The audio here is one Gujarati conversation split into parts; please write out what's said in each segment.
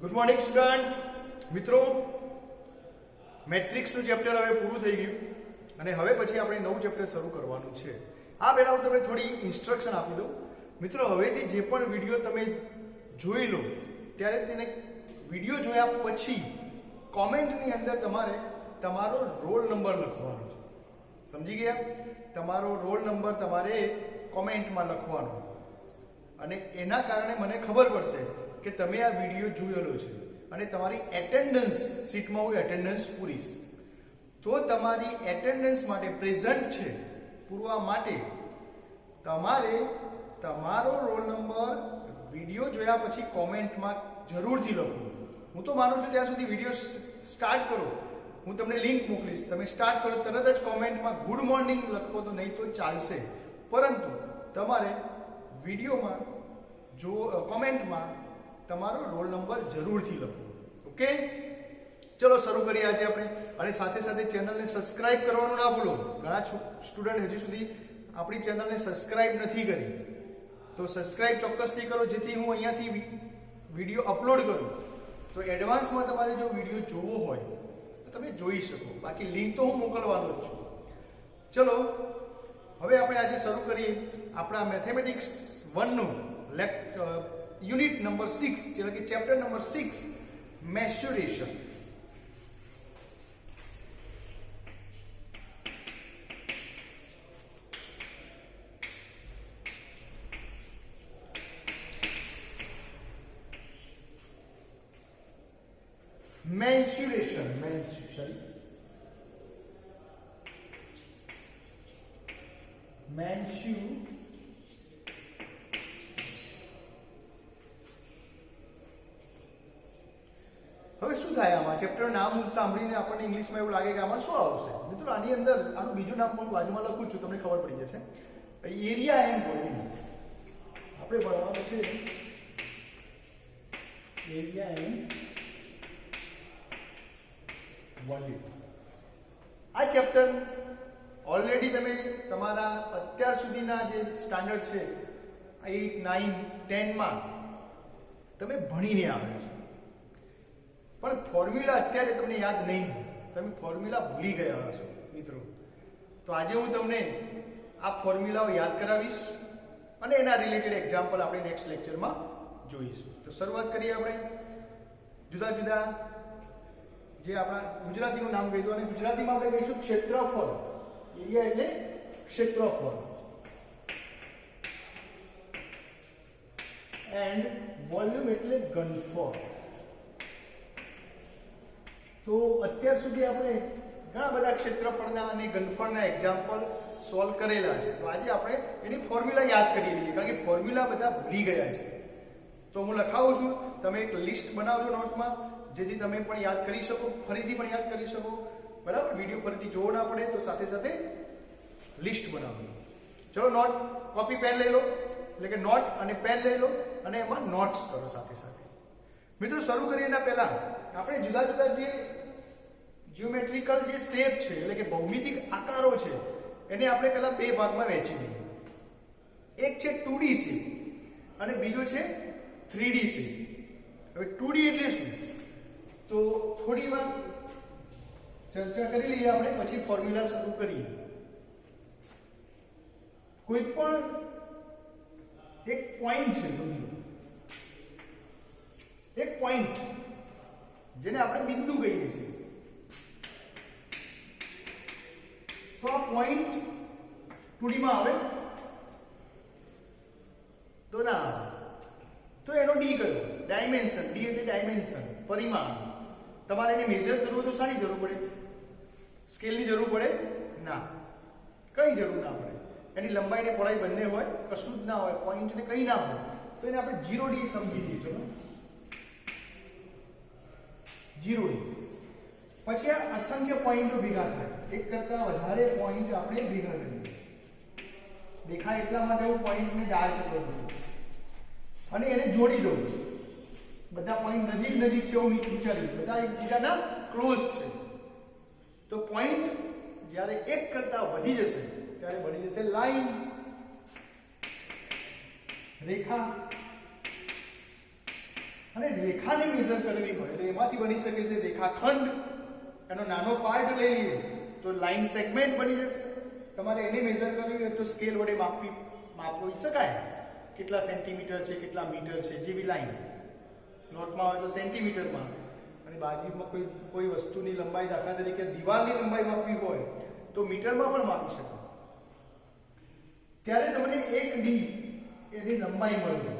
ગુડ મોર્નિંગ સ્ટુડન્ટ મિત્રો, મેટ્રિક્સનું ચેપ્ટર હવે પૂરું થઈ ગયું અને હવે પછી આપણે નવું ચેપ્ટર શરૂ કરવાનું છે. આ પહેલા હું તમને થોડી ઇન્સ્ટ્રક્શન આપી દઉં. મિત્રો, હવેથી જે પણ વિડીયો તમે જોઈ લો ત્યારે તેને વિડીયો જોયા પછી કોમેન્ટની અંદર તમારે તમારો રોલ નંબર લખવાનો છે. સમજી ગયા? તમારો રોલ નંબર તમારે કોમેન્ટમાં લખવાનો અને એના કારણે મને ખબર પડશે કે તમે આ વિડીયો જોયેલો છે અને તમારી એટેન્ડન્સ શીટમાં હું એટેન્ડન્સ પૂરીશ. તો તમારી એટેન્ડન્સ માટે પ્રેઝન્ટ છે પૂરવા માટે તમારે તમારો રોલ નંબર વિડીયો જોયા પછી કોમેન્ટમાં જરૂરથી લખો. હું તો માનું છું ત્યાં સુધી વિડીયો સ્ટાર્ટ કરો, હું તમને લિંક મોકલીશ, તમે સ્ટાર્ટ કરો તરત જ કોમેન્ટમાં ગુડ મોર્નિંગ લખો તો નહીં તો ચાલશે, પરંતુ તમારે વિડીયોમાં જો કોમેન્ટમાં તમારો રોલ નંબર જરૂરથી લખો. ઓકે, ચલો શરૂ કરીએ આજે આપણે. અને સાથે સાથે ચેનલને સબસ્ક્રાઇબ કરવાનું ના ભૂલો. ઘણા સ્ટુડન્ટ હજી સુધી આપણી ચેનલને સબસ્ક્રાઇબ નથી કરી, તો સબસ્ક્રાઇબ ચોક્કસથી કરો જેથી હું અહીંયાથી વિડીયો અપલોડ કરું તો એડવાન્સમાં તમારે જો વિડીયો જોવો હોય તો તમે જોઈ શકો. બાકી લિંક તો હું મોકલવાનો જ છું. ચલો હવે આપણે આજે શરૂ કરીએ આપણા મેથેમેટિક્સ 1 નું યુનિટ નંબર 6, એટલે કે ચેપ્ટર નંબર 6, મેન્સ્યુરેશન. હવે શું થાય આમાં? ચેપ્ટરનું નામ સાંભળીને આપણને ઇંગ્લિશમાં એવું લાગે કે આમાં શું આવશે? મિત્રો, આની અંદર આનું બીજું નામ પણ બાજુમાં લખું છું, તમને ખબર પડી જશે. એરિયા એન્ડ વોલ્યુમ આપણે ભણવાનું છે. એરિયા એન્ડ વોલ્યુમ આ ચેપ્ટર ઓલરેડી તમે તમારા અત્યાર સુધીના જે સ્ટાન્ડર્ડ છે 8, 9, 10 માં તમે ભણીને આવ્યા છો, પણ ફોર્મ્યુલા અત્યારે તમને યાદ નહીં, તમે ફોર્મ્યુલા ભૂલી ગયા હશો મિત્રો. તો આજે હું તમને આ ફોર્મ્યુલાઓ યાદ કરાવીશ અને એના રિલેટેડ એક્ઝામ્પલ આપણે નેક્સ્ટ લેક્ચરમાં જોઈશું. તો શરૂઆત કરીએ આપણે. જુદા જુદા જે આપણા ગુજરાતીનું નામ કહીશું અને ગુજરાતીમાં આપણે કહીશું ક્ષેત્રફળ. એરિયા એટલે ક્ષેત્રફળ એન્ડ વોલ્યુમ એટલે ઘનફળ. તો અત્યાર સુધી આપણે ઘણા બધા ક્ષેત્રફળના અને ઘનફળના એક્ઝામ્પલ સોલ્વ કરેલા છે. તો આજે આપણે એની ફોર્મ્યુલા યાદ કરી લઈએ, કારણ કે ફોર્મ્યુલા બધા ભૂલી ગયા છે. તો હું લખાવું છું, તમે એક લિસ્ટ બનાવજો નોટમાં, જેથી તમે પણ યાદ કરી શકો, ફરીથી પણ યાદ કરી શકો. બરાબર? વિડીયો ફરીથી જોવો ના પડે તો સાથે સાથે લિસ્ટ બનાવજો. ચલો નોટ, કોપી પેન લઈ લો, એટલે કે નોટ અને પેન લઈ લો અને એમાં નોટ્સ કરો સાથે સાથે. મિત્રો, શરૂ કરીએ એના પહેલા આપણે જુદા જુદા જે જીઓમેટ્રિકલ જે શેપ છે, એટલે કે ભૌમિતિક આકારો છે, એને આપણે પહેલા બે ભાગમાં વહેંચી દઈએ. એક છે 2D શેપ અને બીજો છે 3D શેપ. હવે 2D એટલે શું તો થોડી વાર ચર્ચા કરી લઈએ આપણે, પછી ફોર્મ્યુલા શરૂ કરીએ. કોઈ પણ એક પોઈન્ટ છે, સમજી લો એક પોઈન્ટ જેને આપણે બિંદુ કહીએ છીએ. તો આ પોઈન્ટ 2D માં આવે તો ના આવે. તો એનો ડી કયો? ડાયમેન્શન. ડી એટલે ડાયમેન્શન, પરિમાણ. તમારે એને મેજર કરવું હોય તો શાની જરૂર પડે? સ્કેલની જરૂર પડે? ના, કઈ જરૂર ના પડે. એની લંબાઈ ને પહોળાઈ બંને હોય, કશું જ ના હોય, પોઈન્ટ ને કઈ ના હોય, તો એને આપણે 0D સમજી લઈએ. ચલો 0D. પછી આ અસંખ્ય પોઈન્ટો ભેગા થાય, એક કરતા વધારે પોઈન્ટ આપણે ભેગા કરીએ. દેખાય એટલા માટે હું પોઈન્ટને ડાર્ક કરું છું અને એને જોડી દઉં. બધા પોઈન્ટ નજીક નજીક છે એવું વિચાર્યું, બધા એકબીજાના ક્લોઝ છે. તો પોઈન્ટ જ્યારે એક કરતા વધી જશે ત્યારે બની જશે લાઈન, રેખા. અને રેખાને મેઝર કરવી હોય એટલે એમાંથી બની શકે છે રેખાખંડ, એનો નાનો પાર્ટ લઈ લઈએ તો લાઈન સેગમેન્ટ બની જશે. તમારે એને મેઝર કરવી હોય તો સ્કેલ વડે માપી શકાય, કેટલા સેન્ટીમીટર છે, કેટલા મીટર છે, જેવી લાઈન નોટમાં હોય તો સેન્ટીમીટરમાં, અને બાજુમાં કોઈ વસ્તુની લંબાઈ, દાખલા તરીકે દિવાલની લંબાઈ માપવી હોય તો મીટરમાં પણ માપી શકાય. ત્યારે તમને 1d એની લંબાઈ મળે,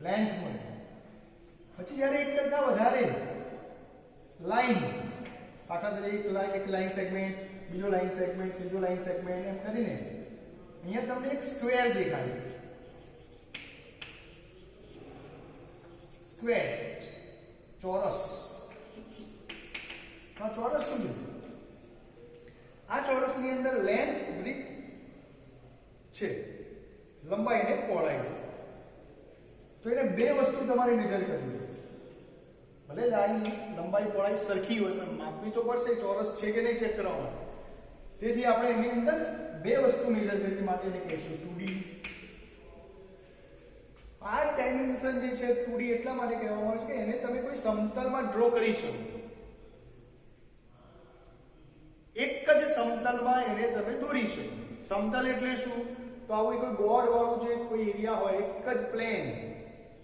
લેન્થ મળે. પછી જ્યારે એક કરતા વધારે લાઈન, દાખલા તરીકે એક લાઈન સેગમેન્ટ, બીજો લાઈન સેગમેન્ટ, ત્રીજો લાઈન સેગમેન્ટ, એમ કરીને અહીંયા તમને એક સ્ક્વેર દેખાય. સ્ક્વેર, ચોરસ. આ ચોરસ શું છે? આ ચોરસની અંદર લેન્થ, બ્રેથ છે, લંબાઈ અને પહોળાઈ છે. તો એને બે વસ્તુ તમારે મેજર કરવી છે. ભલે લંબાઈ પહોળાઈ સરખી હોય પણ માપવી તો પડશે ચોરસ છે કે નહીં ચેક કરવા માટે. તેથી આપણે એની અંદર બે વસ્તુ મેજર કરવા માટે એને કહીશું 2D. આ ડાયમેન્શન જે છે 2D એટલા માટે કહેવામાં આવે છે કે એને તમે કોઈ સમતલમાં ડ્રો કરી શકો. એક જ સમતલમાં એને તમે દોરી શકો. સમતલ એટલે શું? તો આવું કોઈ ગોળ વાળું જે કોઈ એરિયા હોય, એક જ પ્લેન,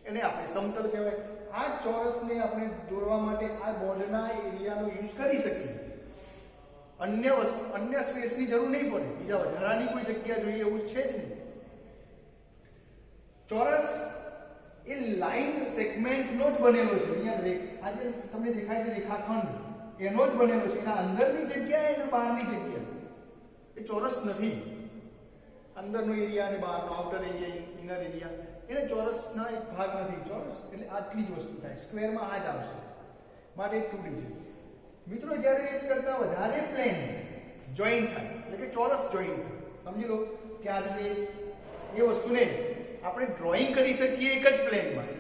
એને આપણે સમતલ કહેવાય. આ ચોરસને આપણે દોરવા માટે આ બોર્ડના એરિયાનો યુઝ કરી શકીએ. અન્ય સ્પેસની જરૂર નહીં પડે, બીજા વધારાની કોઈ જગ્યા જોઈએ એવું છે જ નહીં. ચોરસ એ લાઈન સેગમેન્ટનો જ બનેલો છે. અહીંયા આજે તમને દેખાય છે રેખાખંડ, એનો જ બનેલો છે. એના અંદરની જગ્યા અને બહારની જગ્યા એ ચોરસ નથી. અંદરનો એરિયા અને બહારનો આઉટર એરિયા, ઇનર એરિયા, એને ચોરસના એક ભાગ નથી. ચોરસ એટલે આટલી જ વસ્તુ થાય. સ્ક્વેરમાં આ જ આવશે, માટે 2D છે. મિત્રો જ્યારે એક કરતા વધારે પ્લેન જોઈન થાય એટલે કે ચોરસ જોઈન થાય, સમજી લો કે આ રીતે એ વસ્તુને આપણે ડ્રોઈંગ કરી શકીએ એક જ પ્લેનમાં,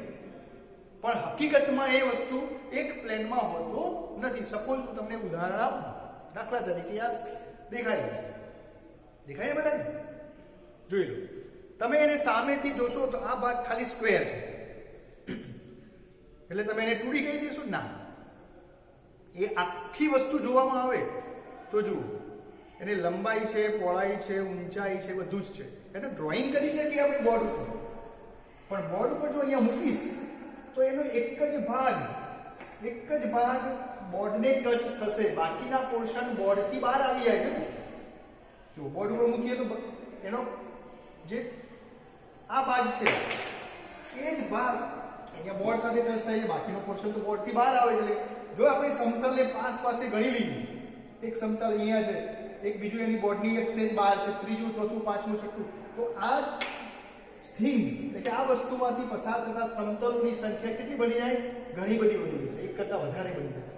પણ હકીકતમાં એ વસ્તુ એક પ્લેનમાં હોતો નથી. સપોઝ હું તમને ઉદાહરણ આપું. દાખલા તરીકે આ દેખાય બધાને? જોઈ લો. તમે એને સામેથી જોશો તો આ ભાગ ખાલી સ્ક્વેર છે એટલે તમે એને 2D કહી દેશો? ના. એ આખી વસ્તુ જોવામાં આવે તો જુઓ, એને લંબાઈ છે, પહોળાઈ છે, ઊંચાઈ છે, બધું જ છે. એને ડ્રોઈંગ કરી શકીએ આપણે બોર્ડ ઉપર, પણ બોર્ડ ઉપર જો અહીંયા મૂકીશ તો એનો એક જ ભાગ બોર્ડને ટચ થશે, બાકીના પોર્શન બોર્ડથી બહાર આવી જાય છે. જો બોર્ડ ઉપર મૂકીએ તો એનો જે આ ભાગ છે એ જ ભાગ અહીંયા બોર્ડ સાથે ટચ થાય છે, બાકીનો પોર્શન તો બોર્ડથી બહાર આવે છે. જો આપણે સમતલને પાસે ગણી લઈએ, એક સમતલ અહીંયા છે, એક બીજું એની બોર્ડની એક સેજ બહાર છે, ત્રીજું, ચોથું, પાંચમું, છઠ્ઠું, તો આ થિંગ એટલે કે આ વસ્તુમાંથી પસાર થતા સમતલોની સંખ્યા કેટલી બની જાય? ઘણી બધી બની જશે. એક કરતા વધારે બની જશે.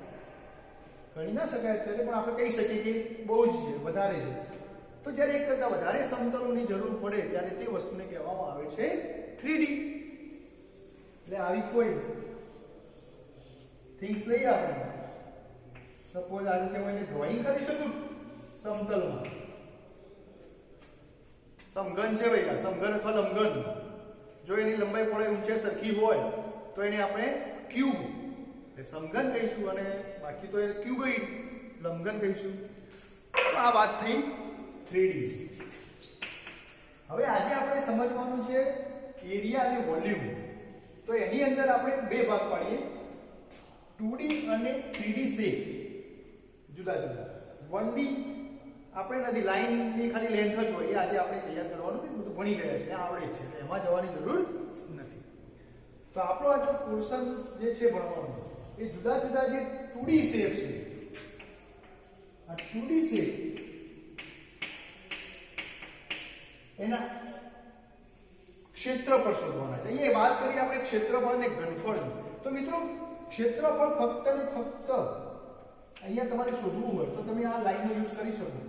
ગણી ના શકાય અત્યારે, પણ આપણે કહી શકીએ કે બહુ જ છે, વધારે છે. તો જ્યારે એક કરતા વધારે સમતલોની જરૂર પડે ત્યારે તે વસ્તુને કહેવામાં આવે છે 3D. એટલે આવી કોઈ થિંગ્સ લઈએ આપણે. સપોઝ આ રીતે હું એને ડ્રોઈંગ કરી શકું સમતલમાં. સમઘન છે ભાઈ, સમઘન અથવા લંબઘન. જો એની લંબાઈ પહોળાઈ ઊંચાઈ સરખી હોય તો એને આપણે ક્યુબ એટલે સમઘન કહીશું, અને બાકી તો એ ક્યુબોઇડ લંબઘન કહીશું. તો આ વાત થઈ 3D. હવે આજે આપણે સમજવાનું છે એરિયા અને વોલ્યુમ. તો એની અંદર આપણે બે ભાગ પાડીએ, 2D અને 3D શેપ જુદા જુદા. 1D આપણે નથી, લાઈનની ખાલી લેન્થ જ હોય, એ આજે આપણે તૈયાર કરવાનું નથી, બધું ભણી ગયા છે, આવડે છે, એટલે એમાં જવાની જરૂર નથી. તો આપણો આ પોર્શન જે છે ભણવાનું, એ જુદા જુદા જે 2D શેપ છે, આ 2D શેપ એના ક્ષેત્રફળ શોધવાના છે. અહીંયા વાત કરીએ આપણે ક્ષેત્રફળ અને ઘનફળની. તો મિત્રો ક્ષેત્રફળ ફક્ત ને ફક્ત અહીંયા તમારે શોધવું હોય તો તમે આ લાઈનનો યુઝ કરી શકો.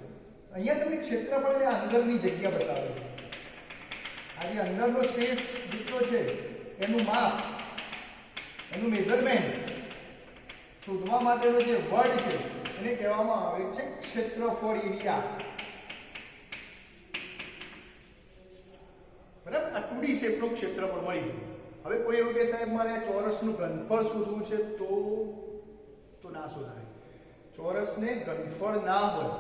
અહીંયા તમને ક્ષેત્રફળ એટલે અંદરની જગ્યા બતાવે છે. આ જે અંદરનો સ્પેસ જેટલો છે એનું માપ, એનું મેઝરમેન્ટ શોધવા માટેનો જે વર્ડ છે એને કહેવામાં આવે છે ક્ષેત્રફળ, એરિયા. બરાબર? આ 2D શેપનું ક્ષેત્રફળ મળી ગયું. હવે કોઈ એવું કે સાહેબ મારે આ ચોરસનું ઘનફળ શોધવું છે તો ના શોધાય. ચોરસને ઘનફળ ના હોય.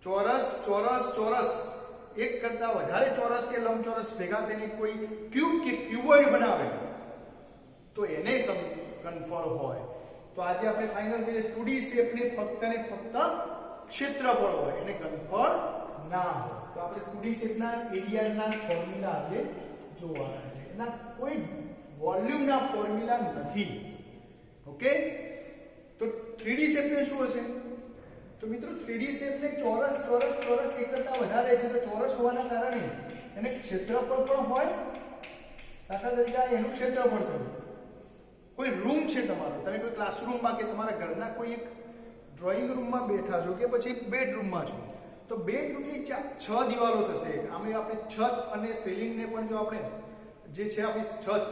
ચોરસ એક કરતા વધારે ચોરસ કે લંબચોરસ ભેગા થઈને કોઈ ક્યુબ કે ક્યુબોઇડ બનાવે તો એને ઘનફળ હોય. તો આજે આપણે ફાઇનલ કરીએ 2D શેપને ફક્ત ને ફક્ત ક્ષેત્રફળ હોય, એને ઘનફળ ના હોય. તો આપણે 2D શેપના એરિયાના ફોર્મ્યુલા આજે જોવાના છે. એના કોઈ વોલ્યુમના ફોર્મ્યુલા નથી. ઓકે, તો 3D શેપને શું હશે? તો મિત્રો 3D શેપને ચોરસ એક કરતા વધારે છે તો ચોરસ હોવાના કારણે એને ક્ષેત્રફળ પણ હોય. દાખલા તરીકે એનું ક્ષેત્રફળ થયું. કોઈ રૂમ છે તમારો, તમે કોઈ ક્લાસરૂમમાં કે તમારા ઘરના કોઈ એક ડ્રોઈંગ રૂમમાં બેઠા છો કે પછી બેડરૂમમાં છો, તો બેડરૂમની 6 દિવાલો થશે. આમે આપણે છત અને સીલિંગને પણ જો આપણે જે છે આપણી છત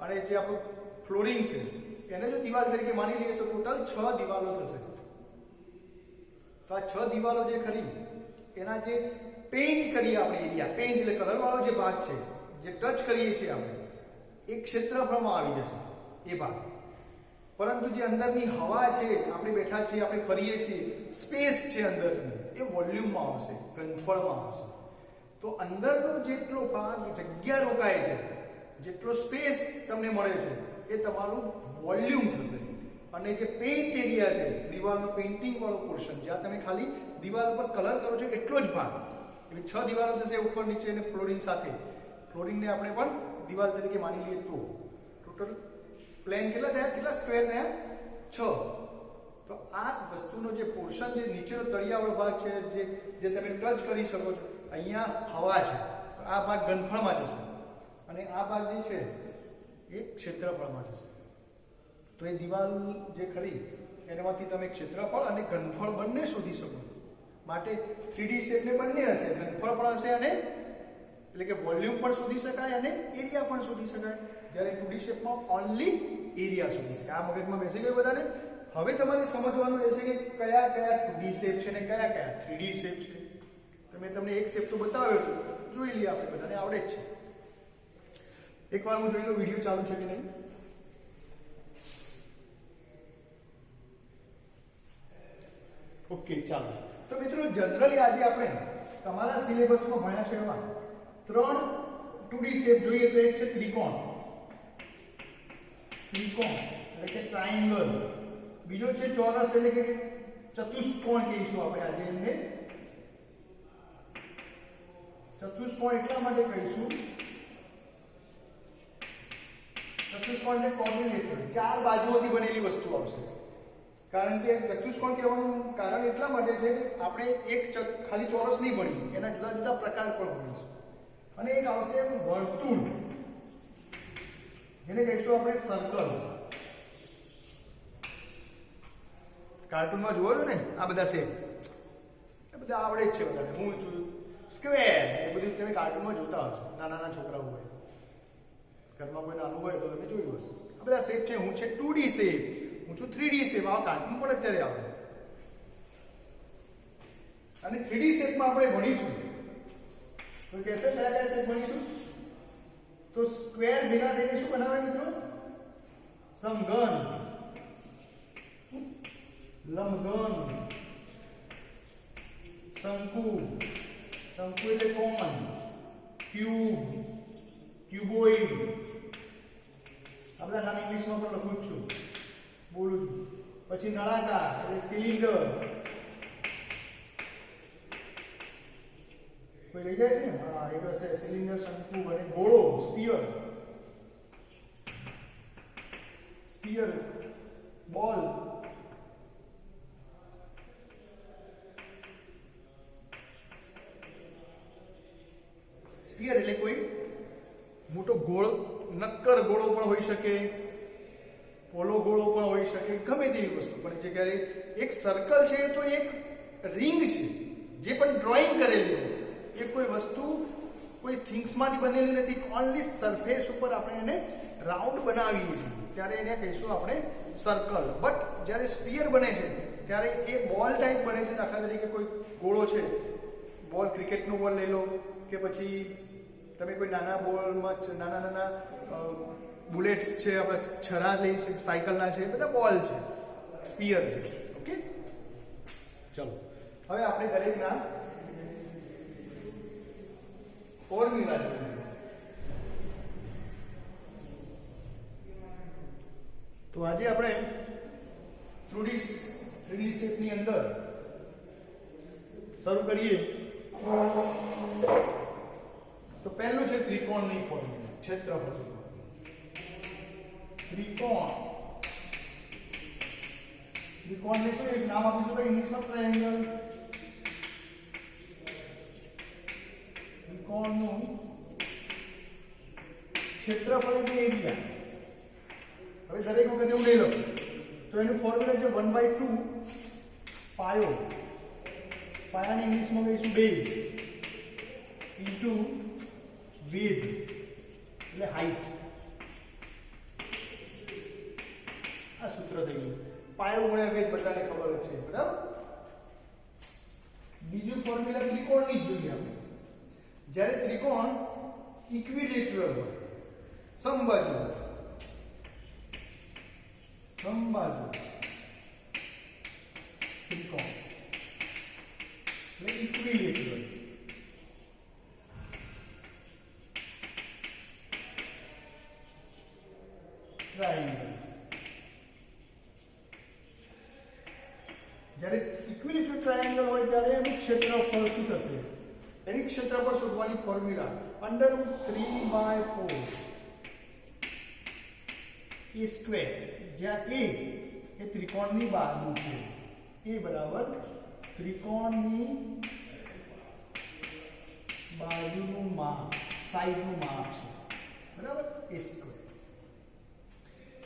અને જે આપણું ફ્લોરિંગ છે એને જો દિવાલ તરીકે માની લઈએ તો ટોટલ 6 દિવાલો થશે. તો આ 6 દિવાલો જે ખરી એના જે પેઇન્ટ કરીએ આપણે એરિયા, પેઇન્ટ એટલે કલર વાળો જે ભાગ છે જે ટચ કરીએ છીએ આપણે એ ક્ષેત્રફળમાં આવી જશે એ ભાગ. પરંતુ જે અંદરની હવા છે, આપણે બેઠા છીએ, આપણે ફરીએ છીએ, સ્પેસ છે અંદરની, એ વોલ્યુમમાં આવશે, ઘનફળમાં આવશે. તો અંદરનો જેટલો ભાગ જગ્યા રોકાય છે, જેટલો સ્પેસ તમને મળે છે એ તમારું વોલ્યુમ થશે. અને જે પેઇન્ટ એરિયા છે, દિવાલનો પેઇન્ટિંગ વાળો પોર્શન, જ્યાં તમે ખાલી દિવાલ ઉપર કલર કરો છો એટલો જ ભાગ, એટલે 6 દિવાલો થશે ઉપર નીચે અને ફ્લોરિંગ સાથે. ફ્લોરિંગને આપણે પણ દિવાલ તરીકે માની લઈએ તો ટોટલ પ્લેન કેટલા થયા, કેટલા સ્ક્વેર થયા? 6. તો આ વસ્તુનો જે પોર્શન, જે નીચેનો તળિયાવાળો ભાગ છે, જે તમે ટચ કરી શકો છો, અહીંયા હવા છે, તો આ ભાગ ઘનફળમાં જશે અને આ ભાગ જે છે એ ક્ષેત્રફળમાં જશે. તો એ દિવાલ જે ખરી એનામાંથી તમે ક્ષેત્રફળ અને ઘનફળ બંને શોધી શકો. માટે 3D શેપને બંને હશે, ઘનફળ પણ હશે અને એટલે કે વોલ્યુમ પણ શોધી શકાય અને એરિયા પણ શોધી શકાય. જ્યારે 2D શેપમાં ઓનલી એરિયા શોધી શકાય. આ મગજમાં બેસી ગયું બધાને? હવે તમારે સમજવાનું રહેશે કે કયા 2D શેપ છે ને કયા 3D શેપ છે. તો મેં તમને એક શેપ તો બતાવ્યો હતો, જોઈ લઈએ, આપણે બધાને આવડે જ છે. એકવાર હું જોઈ લઉં વિડીયો ચાલુ છે કે નહીં. ઓકે, ચાલો. તો મિત્રો જનરલી આજે આપણે તમારા સિલેબસમાં ભણ્યા છે એમાં 3 2D શેપ જોઈએ તો એક છે ત્રિકોણ એટલે કે ટ્રાયેંગલ, બીજો છે ચોરસ એટલે કે ચતુષ્કોણ કહીશું આપણે આજે એમને. ચતુષ્કોણ એટલા માટે કહીશું, ચતુષ્કોણ એટલે કોર્ડિનેટર, 4 બાજુઓથી બનેલી વસ્તુ આવશે. કારણ કે ચતુષ્કોણ કહેવાનું કારણ એટલા માટે છે કે આપણે એક ખાલી ચોરસ નહીં ભણીએ, એના જુદા જુદા પ્રકાર પણ ભણીશું. અને એક આવશે વર્તુળ, જેને કહીશું આપણે સર્કલ. કાર્ટૂનમાં જોયું ને આ બધા શેપ, એ બધા આવડે જ છે બધાને. હું છું સ્ક્વેર, એ બધું તમે કાર્ટૂનમાં જોતા હશો, નાના છોકરાઓ હોય, ઘરમાં કોઈ નાનું હોય તો તમે જોયું હશે. આ બધા શેપ છે. હું છે 2D શેપ, હું છું 3D શેપ. આ કાર્ટૂન પણ અત્યારે આવે. અને 3D શેપમાં આપણે ભણીશું તો કહેશે કયા શેપ ભણીશું? તો સ્ક્વેર ભેગા થઈને શું બનાવે મિત્રો? સમઘન, લંબઘન, શંકુ એટલે કોમન, ક્યુબ, ક્યુબોઇડ. આ બધા નામ ઇંગ્લિશમાં પણ લખું છું, બોલું છું. પછી નળાકાર એટલે સિલિન્ડર. કોઈ લઈ જાય છે ને? હા, એક હશે સિલિન્ડર, શંકુ અને ગોળો, સ્ફિયર, બોલ. સ્ફિયર એટલે કોઈ મોટો ગોળ, નક્કર ગોળો પણ હોઈ શકે, પોલો ગોળો પણ હોઈ શકે, ગમે તેવી વસ્તુ. પણ જે ક્યારે એક સર્કલ છે તો એક રિંગ છે, જે પણ ડ્રોઈંગ કરેલી છે, એ કોઈ વસ્તુ કોઈ થિંગ્સમાંથી બનેલી નથી. ઓનલી સરફેસ ઉપર આપણે એને રાઉન્ડ બનાવીએ છીએ ત્યારે એને કહીશું આપણે સર્કલ. બટ જ્યારે સ્ફિયર બને છે ત્યારે એ બોલ ટાઈપ બને છે. દાખલા તરીકે કોઈ ગોળો છે, બોલ, ક્રિકેટનો બોલ લઈ લો કે પછી તમે કોઈ નાના બોલમાં નાના બુલેટ્સ છે, આપણે છરા લઈ સાયકલના છે, બધા બોલ છે, સ્પીયર છે. ઓકે, ચલો હવે આપણે દરેકના ફોર્મ્યુલા જોઈએ. તો આજે આપણે 3D શેપની અંદર શરૂ કરીએ. તો પહેલું છે ત્રિકોણની ફોર્મ્યુલા, ક્ષેત્રફળ શોધવાનું. ત્રિકોણને શું કહીશું? નામ આપીશું કે ઇંગ્લિશમાં ટ્રાયેંગલ. ત્રિકોણનું ક્ષેત્રફળ એટલે એરિયા. હવે દરેક વખતે એવું લઈ લો તો એનું ફોર્મ્યુલા છે 1/2 પાયો. પાયાને ઇંગ્લિશમાં કહીશું બેઝ ઇન્ટુ વિડ્થ એટલે હાઈટ. આ સૂત્ર થઈ ગયું. પાયો ગુણ્યા વેધ બધાને ખબર જ છે, બરાબર. બીજું ફોર્મ્યુલા ત્રિકોણની જ જોઈએ આપણે. જ્યારે ત્રિકોણ ઇક્વિલેટરલ હોય, સમબાજુ ત્રિકોણ એટલે ઇક્વિલેટરલ. ટ્રાયેંગલ. જ્યારે ઇક્વિલેટરલ ટ્રાયેંગલ હોય ત્યારે એનું ક્ષેત્રફળ શું થશે? એની ક્ષેત્રફળ શોધવાની ફોર્મ્યુલા √3/4 a સ્ક્વેર, જ્યાં a એ ત્રિકોણની બાજુ છે. a બરાબર ત્રિકોણની બાજુનું માપ, સાઈડનું માપ છે, બરાબર, a સ્ક્વેર.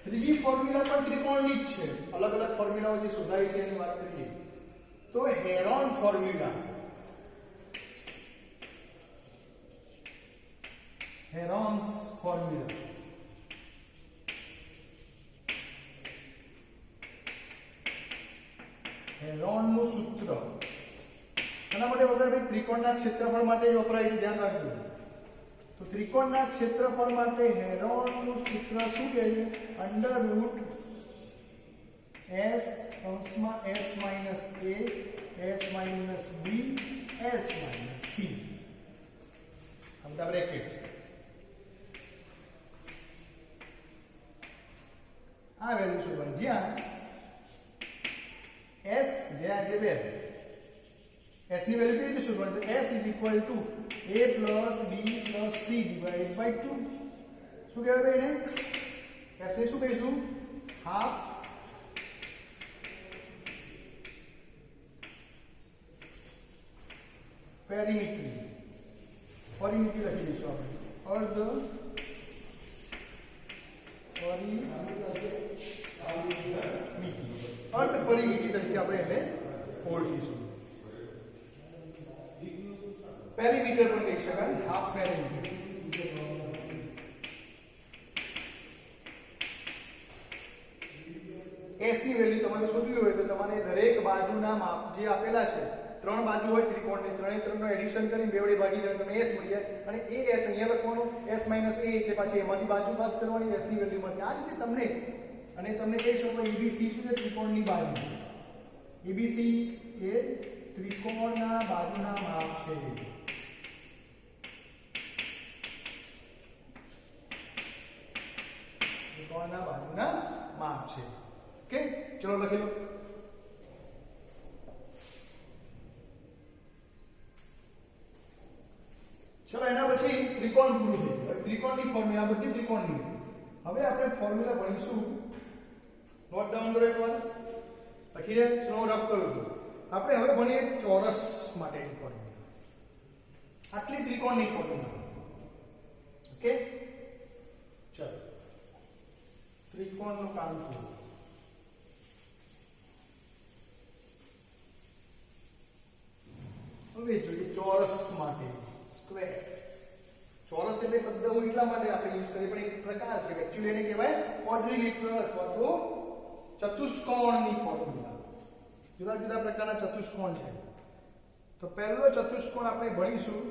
ત્રીજી ફોર્મ્યુલા પણ ત્રિકોણની જ છે. અલગ અલગ ફોર્મ્યુલાઓ જે શોધાય છે એની વાત કરીએ તો હેરોન ફોર્મ્યુલા. હેરોન્સ ફોર્મ્યુલા. હેરોનનું સૂત્ર શેના માટે વપરાય? ભાઈ ત્રિકોણના ક્ષેત્રફળ માટે જ વપરાય છે, ધ્યાન રાખજો. તો ત્રિકોણના ક્ષેત્રફળ માટે હેરોનનું સૂત્ર શું કહે છે? √s અંશમાં s - a s - b s - c. આ બધા બ્રેકેટ છે. આ વેલ્યુ શું બને? જ્યાં s જ્યાં કે 2 s ની વેલ્યુ કેવી રીતે શોધવાની? તો s = a + b + c / 2. શું કહેવાય ભાઈ એને? s ને શું કહીશું? હાફ પેરીમેટ્રી. પરિમિતિ લખી દઈશું આપણે. અર્ધ પરિમિતિ તરીકે આપણે એને ઓળખીશું. પેરીમીટર પણ કહી શકાય, હાફ પેરીમીટર. s ની વેલ્યુ તમારે શોધવી હોય તો તમારે દરેક બાજુના માપ જે આપેલા છે, 3 બાજુ હોય ત્રિકોણની, ત્રણનો એડિશન કરીને બે વડે ભાગી દો તમને s મળી જાય. અને એ s અહીંયા લખવાનું, s - a એટલે પાછી એમાંથી બાજુ બાદ કરવાની s ની વેલ્યુમાંથી. આ રીતે તમને કહી શકો abc શું છે? ત્રિકોણની બાજુ. abc એ ત્રિકોણના બાજુના માપ છે. ત્રિકોણના બાજુના માપ છે. ઓકે, ચલો લખી લો. ચલો એના પછી ત્રિકોણ પૂરું થઈ ગયું. ત્રિકોણની ફોર્મ્યુલા, બધી ત્રિકોણની. હવે આપણે ફોર્મ્યુલા ભણીશું. નોટ ડાઉન કરો એકવાર, લખી દે. ચલો હું રફ કરું છું. આપણે હવે ભણીએ ચોરસ માટેની ફોર્મ્યુલા. આટલી ત્રિકોણની ફોર્મ્યુલા. ઓકે, ચલો ત્રિકોણનું કામ પૂરું. હવે જોઈએ ચોરસ માટે. સ્ક્વેર. ચોરસ એટલે શબ્દ હું એટલા માટે આપણે યુઝ કરીએ, પણ એક પ્રકાર છે. એક્ચ્યુઅલી એને કહેવાય ક્વોડ્રિલેટરલ અથવા તો ચતુષ્કોણની ફોર્મ્યુલા. જુદા જુદા પ્રકારના ચતુષ્કોણ છે. તો પહેલો ચતુષ્કોણ આપણે ભણીશું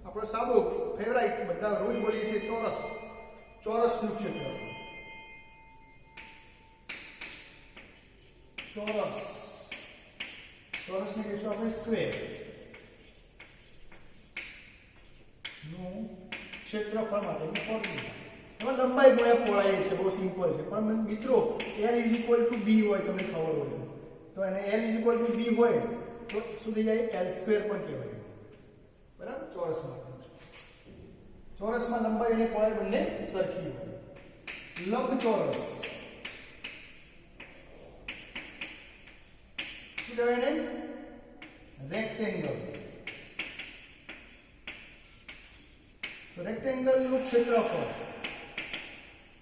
આપણો સાદો ફેવરાઇટ બધા રોજ બોલીએ છીએ ચોરસ, ચોરસનું ક્ષેત્રફળ, ચોરસ, ચોરસને કહીશું આપણે સ્ક્વેર નું ક્ષેત્રફળ માટેની ફોર્મ્યુલા. એમાં લંબાઈ ગુણ્યા પહોળાઈ છે, બહુ સિમ્પલ છે. પણ મિત્રો l = b હોય, તમને ખબર હોય તો એને l = b હોય તો શું થઈ જાય? l² પણ કહેવાય. બરાબર? ચોરસમાં ચોરસમાં લંબાઈ અને પહોળાઈ બંને સરખી હોય. લંબચોરસ શું કહેવાય ને? રેક્ટેંગલ. તો રેક્ટેંગલ નું ક્ષેત્રફળ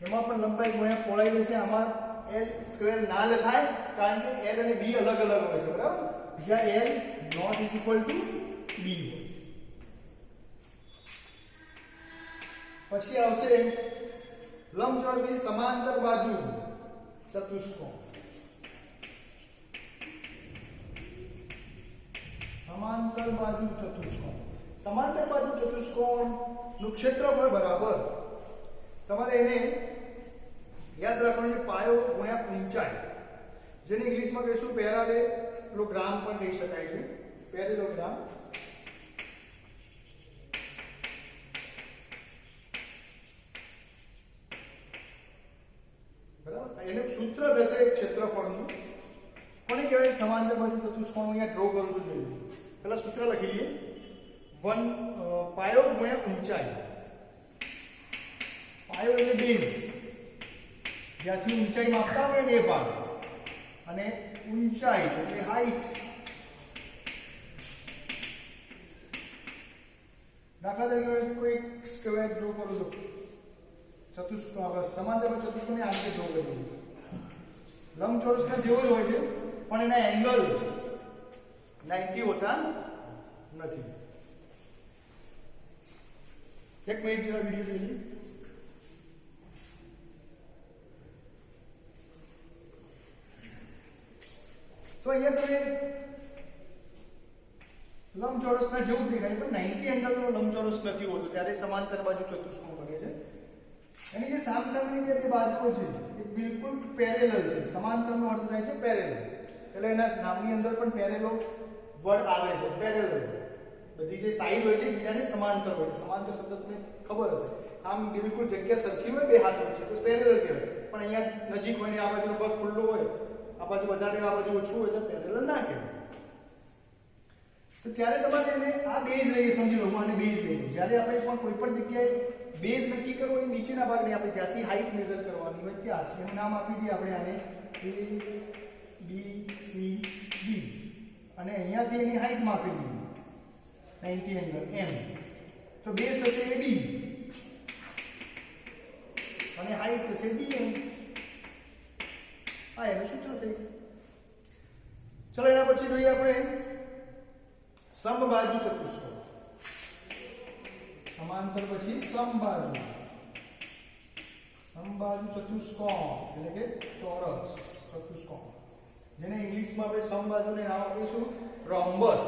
એમાં પણ લંબાઈ ગુણ્યા પહોળાઈ રહેશે. આમાં l² ના લખાય કારણ કે l અને b અલગ અલગ હોય છે. બરાબર? જ્યાં l ≠ b હોય. પછી આવશે લંબચોરસની સમાંતર બાજુ ચતુષ્કોણ. સમાંતર બાજુ ચતુષ્કોણ. સમાંતર બાજુ ચતુષ્કોણ નું ક્ષેત્રફળ બરાબર તમારે એને યાદ રાખવાનું છે પાયો ગુણ્યા ઊંચાઈ, જેને ઇંગ્લિશમાં કહીશું પેરાલેલોગ્રામ પણ કહી શકાય છે. પેરેલોગ્રામ. બરાબર? એનું સૂત્ર થશે ક્ષેત્રફળનું. કોને કહેવાય? સમાંતર બાજુ ચતુષ્કોણ. અહીંયા ડ્રો કરું છું, જોઈએ. પહેલા સૂત્ર લખી લઈએ. પાયો ગુણ્યા ઊંચાઈ. પાયો એટલે બેઝ, જ્યાંથી ઊંચાઈ માપતા હોય ને એ ભાગ, અને ઊંચાઈ એટલે હાઈટ. દાખલા તરીકે કોઈ સ્ક્વેર ડ્રો કરું છું, ચતુષ્કોણ સમાંતર ચતુષ્કોણને આ રીતે ડ્રો કરું. લંબચોરસના જેવો જ હોય છે પણ એના એંગલ 90 હોતા નથી. એક મિનિટ જરા વિડીયો જોઈ લઈએ. તો અહીંયા તમે લંબચોરસના જેવું દેખાય પણ 90 એંગલનો લંબચોરસ નથી હોતો, ત્યારે સમાંતર બાજુ ચતુષ્કોણ બને છે. એની જે સામસામેની જે બે બાજુઓ છે એ બિલકુલ પેરેલલ છે. સમાંતરનો અર્થ થાય છે પેરેલલ, એટલે એના નામની અંદર પણ પેરેલો વર્ડ આવે છે. પેરેલલ બધી જે સાઈડ હોય છે બીજાને સમાંતર હોય. સમાંતર શબ્દ તમને ખબર હશે. આમ બિલકુલ જગ્યા સરખી હોય બે હાથ વચ્ચે તો પેરેલલ કહેવાય. પણ અહીંયા નજીક હોય ને આ બાજુનો ભાગ ખુલ્લો હોય, આ બાજુ વધારે આ બાજુ ઓછું હોય તો પેરેલલ ના કહેવાય. તો ત્યારે તમારે એને આ બેઝ લઈએ, સમજી લો હું આને બેઝ લઈ લઉં. જ્યારે આપણે પણ કોઈ પણ જગ્યાએ બેઝ નક્કી કરવો હોય, નીચેના ભાગને આપણે જ્યાંથી હાઈટ મેઝર કરવાની હોય ત્યાંથી એનું નામ આપી દઈએ આપણે આને A B C D, અને અહીંયાથી એની હાઈટ માપી દઈએ 90 એંગલ M. તો બેઝ થશે AB અને હાઈટ થશે BM. આ એનું સૂત્ર થઈ ગયું. ચલો એના પછી જોઈએ આપણે સમબાજુ ચતુષ્કોણ. સમાંતર પછી સમબાજુ. સમબાજુ ચતુષ્કોણ એટલે કે ચોરસ ચતુષ્કોણ, જેને ઇંગ્લિશમાં આપણે સમબાજુને નામ આપીશું રોમ્બસ.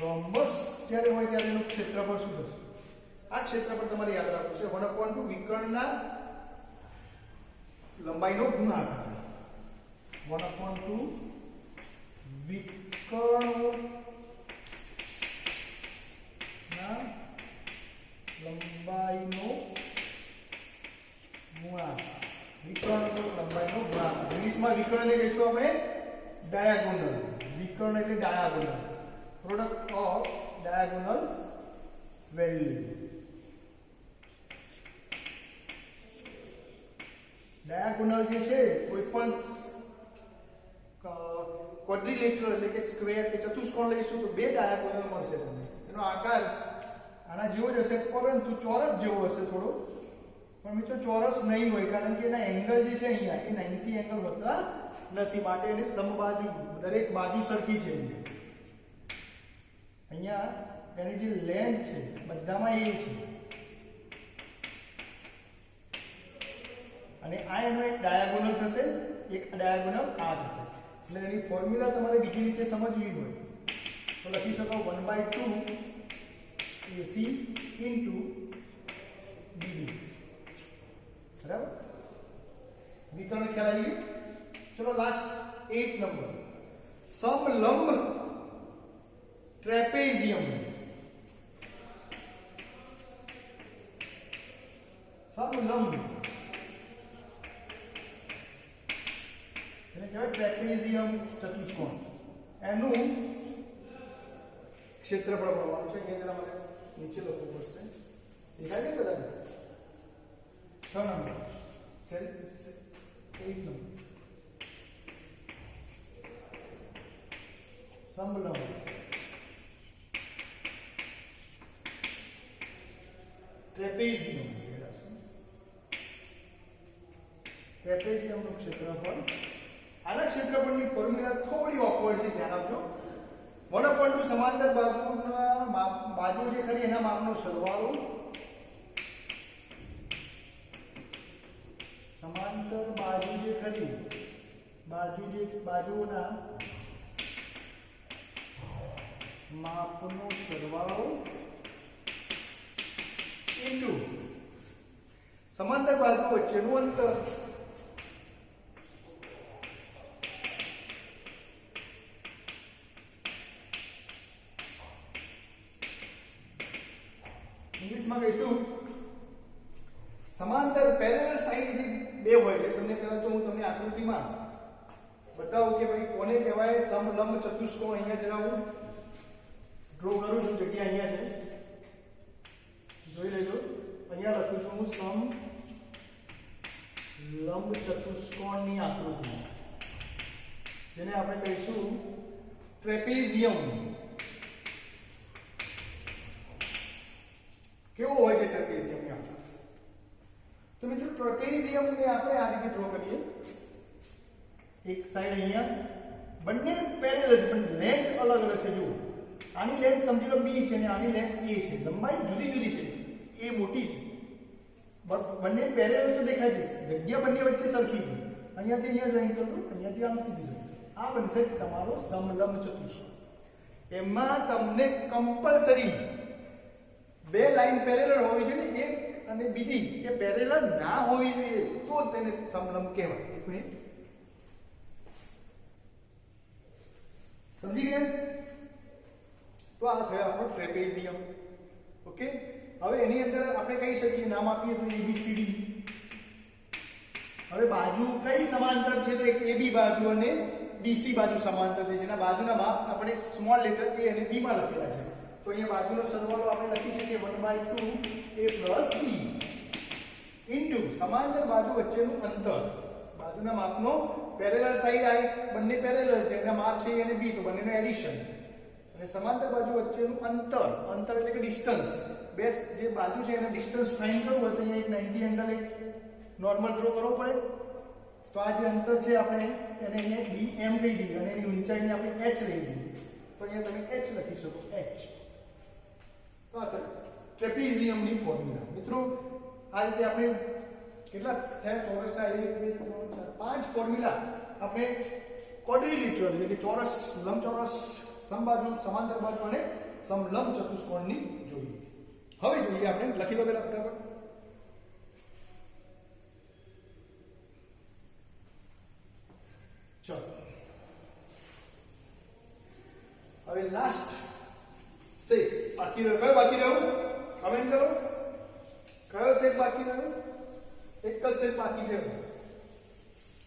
રોમ્બસ જ્યારે હોય ત્યારે એનું ક્ષેત્રફળ શું થશે? આ ક્ષેત્રફળ તમારે યાદ રાખવું છે 1/2 વિકર્ણના લંબાઈનો ગુણાકાર. 1/2 વિકર્ણના લંબાઈનો ગુણાકાર. વિકર્ણનો લંબાઈનો ગુણાકાર. ઇંગ્લિશમાં વિકર્ણને કહીશું આપણે ડાયાગોનલ. વિકર્ણ એટલે diagonal, product off diagonal value. Diagonal જે છે કોઈ પણ ક્વોડ્રિલેટરલ એટલે કે સ્ક્વેર કે ચતુષ્કોણ લઈશું તો બે ડાયાગોનલ મળશે તમને. એનો આકાર આના જેવો જ હશે પરંતુ ચોરસ જેવો હશે થોડો. પણ મિત્રો ચોરસ નહીં હોય કારણ કે એના એંગલ જે છે અહીંયા એ 90 એંગલ હોતા નથી, માટે એને સમબાજુ, દરેક બાજુ સરખી છે. અહીંયા એની જે લેન્થ છે બધામાં એ છે, અને આ એનો એક ડાયાગોનલ થશે, એક ડાયાગોનલ આ થશે. એટલે એની ફોર્મ્યુલા તમારે બીજી રીતે સમજવી હોય તો લખી શકો 1/2 AC into BD. બરાબર? વિકર્ણ ખ્યાલ આવી ગયો? ચલો લાસ્ટ 8 નંબર. સમલંબ ટ્રેપેઝિયમ. સમલંબ એને કહેવાય ટ્રેપેઝિયમ ચતુષ્કોણ. એનું ક્ષેત્રફળ મળવાનું છે. કે જરા મને નીચે લખવું પડશે. દેખાય છે બધાને? 6 નંબર. 8 નંબર. સમલંબ ટ્રેપેઝિયમ. ટ્રેપેઝિયમનું ક્ષેત્રફળ. આના ક્ષેત્રફળની ફોર્મ્યુલા થોડી ઓકવર્ડ છે, ધ્યાન આપજો. 1/2 સમાંતર બાજુના બાજુ જે ખરી એના માપનો સરવાળો, સમાંતર બાજુ જે ખરી બાજુના માપનો સરવાળો ઇન્ટુ સમાંતર બાજુ વચ્ચેનું અંતર. ઇંગ્લિશમાં કહીશું સમાંતર પેરેલલ સાઈડ જે બે હોય છે. તમને પહેલા તો હું તમને આકૃતિમાં બતાવું કે ભાઈ કોને કહેવાય સમલંબ ચતુષ્કોણ. અહીંયા જરા હું ડ્રો કરું છું. જગ્યા અહીંયા છે, જોઈ લેજો. અહીંયા લખું છું હું સમલંબ ચતુષ્કોણની આકૃતિ, જેને આપણે કહીશું ટ્રેપેઝિયમ. કેવો હોય છે ટ્રેપેઝિયમ? તો મિત્રો ટ્રેપેઝિયમને આપણે આ રીતે ડ્રો કરીએ. એક સાઈડ અહીંયા બંને પેરેલલ છે પણ લેન્થ અલગ અલગ છે. જુઓ, આની લેન્થ સમજી લો B છે અને આની લેન્થ A છે. લંબાઈ જુદી જુદી છે. A મોટી છે, બંને પેરેલલ તો દેખાય છે. જગ્યા બંને વચ્ચે સરખી છે. અહીંયાથી અહીંયા જોઈન કરો, અહીંયાથી આમ સીધી જોઈન. આ બનશે તમારો સમલંબ ચતુષ્કોણ. એમાં તમને કમ્પલસરી બે લાઈન પેરેલલ હોવી જોઈએ, એક અને બીજી એ પેરેલલ ના હોવી જોઈએ, તો તેને સમલંબ કહેવાય. એક મિનિટ, સમજી ગયા? તો આ થયો આપણો ટ્રેપેઝિયમ. ઓકે, હવે એની અંદર આપણે કહી શકીએ, નામ આપીએ તો ABCD. હવે બાજુ કઈ સમાંતર છે? તો એક AB બાજુ અને BC બાજુ સમાંતર છે, જેના બાજુના માપ આપણે સ્મોલ લેટર A અને B માં લખેલા છે. તો અહીંયા બાજુનો સરવાળો આપણે લખી શકીએ 1/2 A + B ઇન્ટુ સમાંતર બાજુ વચ્ચેનું અંતર. બાજુના માપનો પેરેલલ સાઈડ આ બંને પેરેલલ છે, એના માપ છે A અને B, તો બંનેનું એડિશન. અને સમાંતર બાજુ વચ્ચેનું અંતર એટલે કે ડિસ્ટન્સ. બે જે બાજુ છે એનો ડિસ્ટન્સ ફાઇન્ડ કરવું હોય તો અહીંયા એક 90 એંગલ એક નોર્મલ ડ્રો કરવો પડે. તો આ જે અંતર છે આપણે એને અહીંયા DM કહી દઈએ અને એની ઊંચાઈને આપણે H લઈ દઈએ. તો અહીંયા તમે H લખી શકો, H. તો આ ટ્રેપેઝિયમની ફોર્મ્યુલા. મિત્રો આ રીતે આપણે કેટલા થયા ચોરસના 1 2 3 4 5 ફોર્મ્યુલા આપણે ક્વોડ્રિલેટરલ એટલે કે ચોરસ, લંબચોરસ, સમબાજુ, સમાંતર બાજુ અને સમલંબ ચતુષ્કોણની જોઈએ. હવે જોઈએ આપણે, લખી લો પહેલા ફટાફટ. ચલો હવે લાસ્ટ શેપ બાકી રહ્યો. કયો બાકી રહ્યો? કમેન્ટ કરો. કયો શેપ બાકી રહ્યો? એક જ શેપ બાકી છે.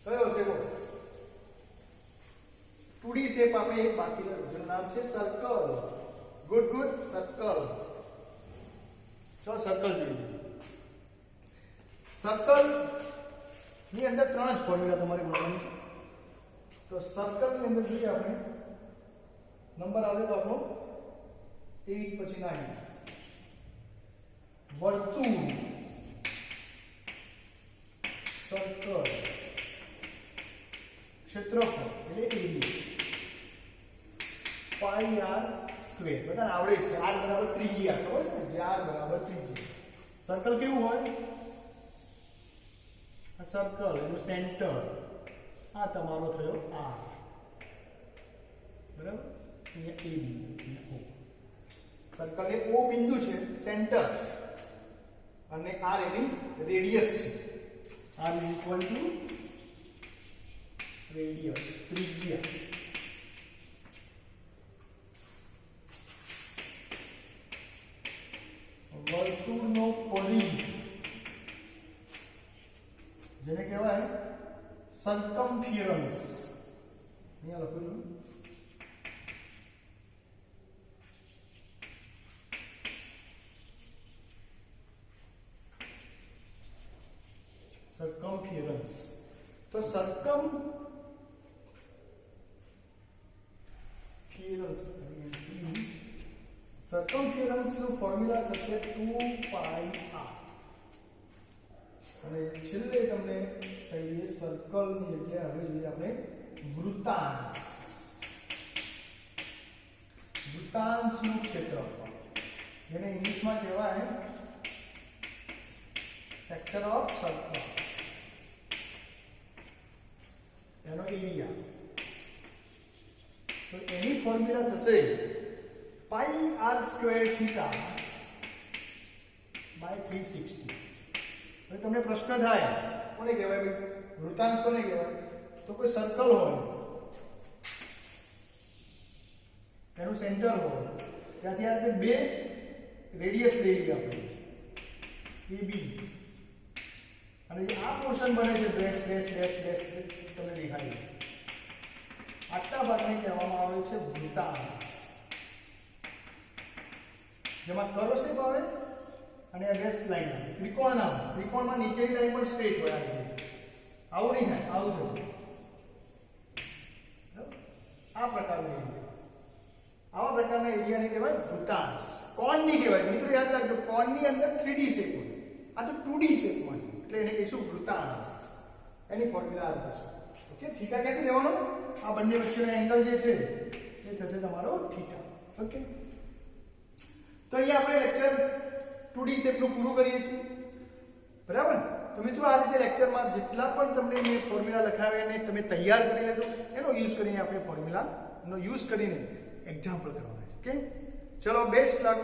કયો શેપ? 2D શેપ આપણે એક બાકી રહ્યો, જેનું નામ છે સર્કલ. Good, circle. ચલો સર્કલ જોઈએ. સર્કલ ની અંદર 3 જ ફોર્મ્યુલા તમારે ગણવાની છે. તો સર્કલ ની અંદર જોઈએ આપણે, નંબર આવે તો આપણો 8 પછી 9. વર્તુળ, સર્કલ, ક્ષેત્રફળ એટલે એરિયા πr². બધાને આવડે જ છે. r = ત્રિજ્યા, ખબર છે ને? જે r = ત્રિજ્યા. સર્કલ કેવું હોય? આ સર્કલ એનું સેન્ટર આ તમારો થયો r. બરાબર, અહીંયા એ બિંદુ, અહીંયા O. સર્કલ એ O બિંદુ છે સેન્ટર, અને R એની રેડિયસ છે. R is equal to radius, ત્રિજ્યા. વર્તુળનો પરિઘ જેને કહેવાય સર્કમ્ફરન્સ. અહીંયા લખું છું સર્કમ્ફરન્સ. તો સર્કમ્ફરન્સ નું ફોર્મ્યુલા થશે 2πr. અને છેલ્લે તમને કહીએ સર્કલ ની જગ્યાએ હવે જોઈએ આપણે વૃત્તાંશ. વૃત્તાંશનું ક્ષેત્રફળ, જેને ઇંગ્લિશમાં કહેવાય સેક્ટર ઓફ સર્કલ, એનો એરિયા. તો એની ફોર્મ્યુલા થશે πr² θ બાય 360. હવે તમને પ્રશ્ન થાય કોને કહેવાય ભાઈ વૃત્તાંશ કોને કહેવાય? તો કોઈ સર્કલ હોય, એનું સેન્ટર હોય, ત્યાંથી આ રીતે બે રેડિયસ લઈએ આપણે AB, અને આ પોર્શન બને છે ડેશ ડેશ ડેશ ડેશ, તમને દેખાય આટલા ભાગને કહેવામાં આવે છે વૃત્તાંશ, જેમાં કર્વ શેપ આવે અને આ ડેશ લાઈન આવે. ત્રિકોણ નામ, ત્રિકોણમાં નીચેની લાઈન પણ સ્ટ્રેટ હોય. આવું નહીં થાય, આવું થશે. આ પ્રકારનો એરિયા, આવા પ્રકારના એરિયાને કહેવાય વૃત્તાંશ. કોણ નહીં કહેવાય મિત્રો, યાદ રાખજો. કોણની અંદર 3D શેપ હોય, આ તો 2D શેપમાં છે, એટલે એને કહીશું વૃત્તાંશ. એની ફોર્મ્યુલા આ થશે. ઓકે, થીટા ક્યાંથી લેવાનો? આ બંને વચ્ચેનો એંગલ જે છે એ થશે તમારો થીટા. ઓકે, તો અહીંયા આપણે લેક્ચર 2D શેપનું પૂરું કરીએ છીએ. બરાબર. તો મિત્રો આ રીતે લેક્ચરમાં જેટલા પણ તમને મેં ફોર્મ્યુલા લખાવ્યા એને તમે તૈયાર કરી લેજો. એનો યુઝ કરીને આપણે ફોર્મ્યુલાનો યુઝ કરીને એક્ઝામ્પલ કરવાના છે. ઓકે, ચલો બેસ્ટ લક.